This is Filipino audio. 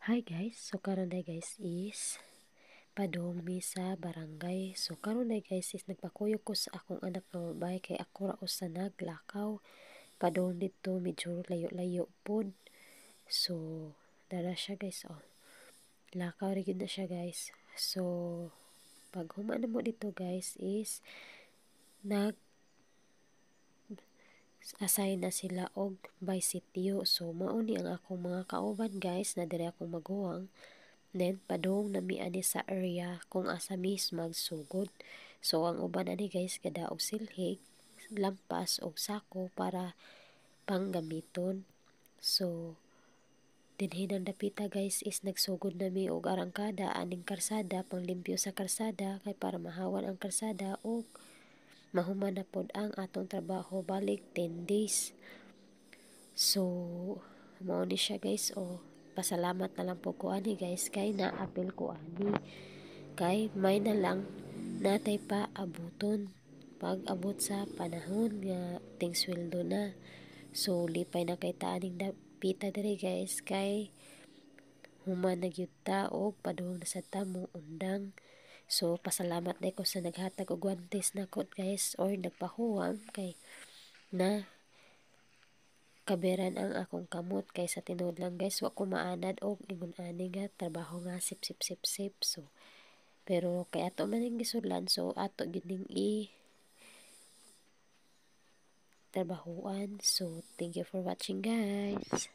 Hi guys, so karon day guys is padong mi sa barangay. So karon day guys is nagpakuyo ko sa akong anak nga babae kay ako ra usa naglakaw. Padong dito medyo layo-layo pod. So dara siya guys oh. Lakaw ra gyud na siya guys. So pag human mo dito guys is nag assign na sila og by sitio. So mao ni ang akong mga kauban guys na diri akong maguwang. Then, padung nami ani sa area kung asa mis magsugod. So, ang uban ani guys, kada og silhig, lampas og sako para panggamiton. So, dinhi nang dapita guys is nagsugod nami og arangkada, aning karsada, panglimpyo sa karsada, kay para mahawan ang karsada og mahuman na pod ang atong trabaho balik 10 days. So, mao ni siya guys oh. Pasalamat na lang po ko ani guys kay naapil ko ani kay may na lang natay pa abuton pag abot sa panahon nga ting sweldo na. So lipay na kay taaning dapita diri guys kay human na gyud ta og padung na sa tamo undang. So pasalamat day ko sa naghatag og guantes nakot guys or nagpahuwam kay na kaberan ang akong kamot kay sa tinuod lang guys wa ko maanad og ingon ani nga trabaho nga sip. So pero kay ato man ning gisudlan so ato gyud ning trabahoan. So thank you for watching guys.